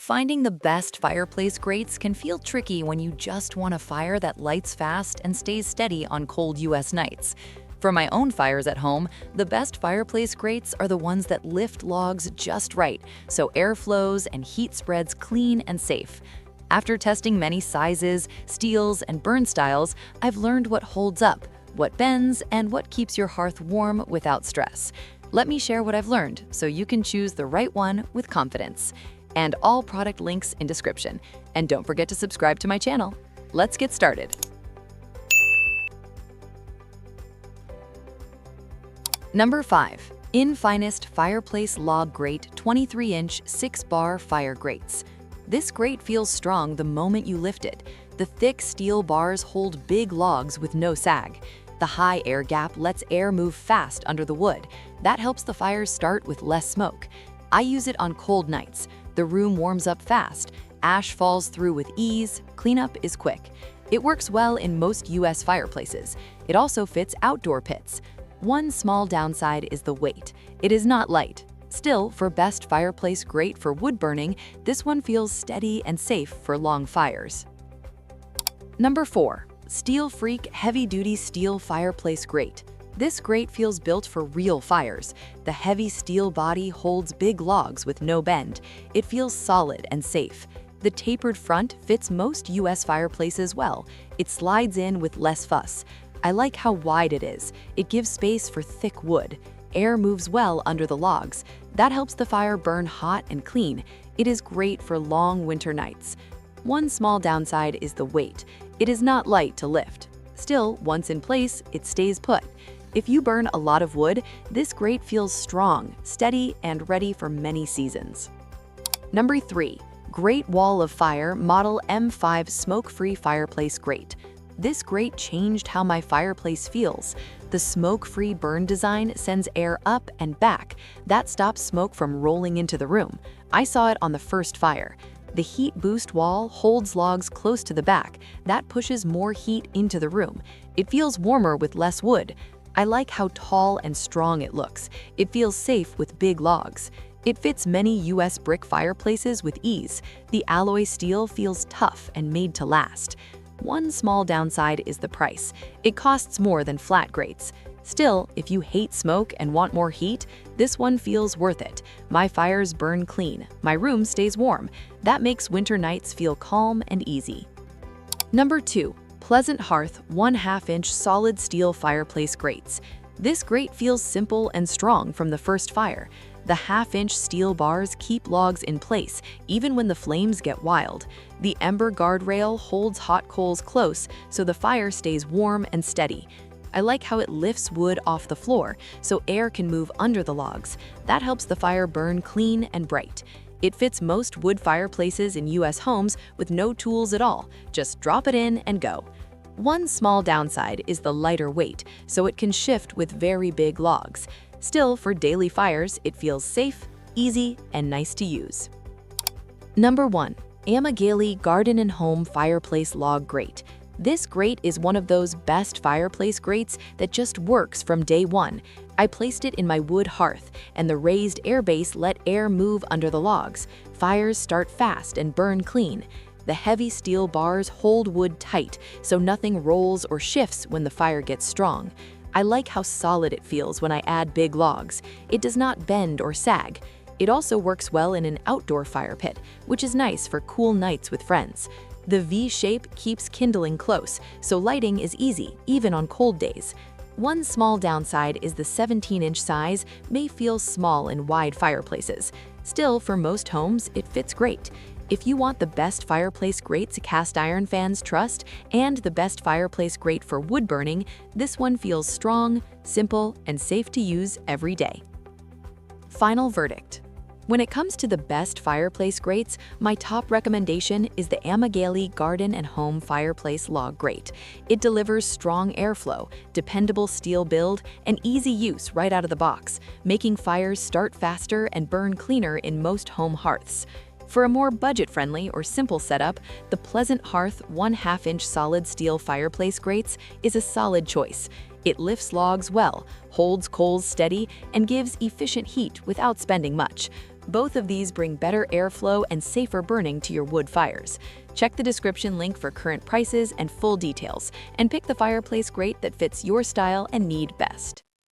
Finding the best fireplace grates can feel tricky when you just want a fire that lights fast and stays steady on cold US nights. For my own fires at home, the best fireplace grates are the ones that lift logs just right, so air flows and heat spreads clean and safe. After testing many sizes, steels, and burn styles, I've learned what holds up, what bends, and what keeps your hearth warm without stress. Let me share what I've learned so you can choose the right one with confidence. And all product links in description. And don't forget to subscribe to my channel. Let's get started. Number 5. INNFINEST Fireplace Log Grate 23-inch 6-bar fire grates. This grate feels strong the moment you lift it. The thick steel bars hold big logs with no sag. The high air gap lets air move fast under the wood. That helps the fires start with less smoke. I use it on cold nights. The room warms up fast, ash falls through with ease, cleanup is quick. It works well in most US fireplaces. It also fits outdoor pits. One small downside is the weight. It is not light. Still, for best fireplace grate for wood burning, this one feels steady and safe for long fires. Number 4. SteelFreak Heavy-Duty Steel Fireplace Grate. This grate feels built for real fires. The heavy steel body holds big logs with no bend. It feels solid and safe. The tapered front fits most US fireplaces well. It slides in with less fuss. I like how wide it is. It gives space for thick wood. Air moves well under the logs. That helps the fire burn hot and clean. It is great for long winter nights. One small downside is the weight. It is not light to lift. Still, once in place, it stays put. If you burn a lot of wood, this grate feels strong, steady, and ready for many seasons. Number 3. Great Wall of Fire Model M5 Smoke-Free Fireplace Grate. This grate changed how my fireplace feels. The smoke-free burn design sends air up and back. That stops smoke from rolling into the room. I saw it on the first fire. The heat boost wall holds logs close to the back. That pushes more heat into the room. It feels warmer with less wood. I like how tall and strong it looks. It feels safe with big logs. It fits many US brick fireplaces with ease. The alloy steel feels tough and made to last. One small downside is the price. It costs more than flat grates. Still, if you hate smoke and want more heat, this one feels worth it. My fires burn clean. My room stays warm. That makes winter nights feel calm and easy. Number 2. Pleasant Hearth 1/2-inch solid steel fireplace grates. This grate feels simple and strong from the first fire. The 1/2-inch steel bars keep logs in place, even when the flames get wild. The ember guardrail holds hot coals close, so the fire stays warm and steady. I like how it lifts wood off the floor, so air can move under the logs. That helps the fire burn clean and bright. It fits most wood fireplaces in US homes with no tools at all. Just drop it in and go. One small downside is the lighter weight, so it can shift with very big logs. Still, for daily fires, it feels safe, easy, and nice to use. Number 1. AMAGABELI Garden and Home Fireplace Log Grate. This grate is one of those best fireplace grates that just works from day one. I placed it in my wood hearth, and the raised air base let air move under the logs. Fires start fast and burn clean. The heavy steel bars hold wood tight, so nothing rolls or shifts when the fire gets strong. I like how solid it feels when I add big logs. It does not bend or sag. It also works well in an outdoor fire pit, which is nice for cool nights with friends. The V shape keeps kindling close, so lighting is easy, even on cold days. One small downside is the 17-inch size may feel small in wide fireplaces. Still, for most homes, it fits great. If you want the best fireplace grates cast iron fans trust and the best fireplace grate for wood burning, this one feels strong, simple, and safe to use every day. Final verdict. When it comes to the best fireplace grates, my top recommendation is the AMAGABELI Garden and Home Fireplace Log Grate. It delivers strong airflow, dependable steel build, and easy use right out of the box, making fires start faster and burn cleaner in most home hearths. For a more budget-friendly or simple setup, the Pleasant Hearth 1/2-inch solid steel fireplace grates is a solid choice. It lifts logs well, holds coals steady, and gives efficient heat without spending much. Both of these bring better airflow and safer burning to your wood fires. Check the description link for current prices and full details, and pick the fireplace grate that fits your style and need best.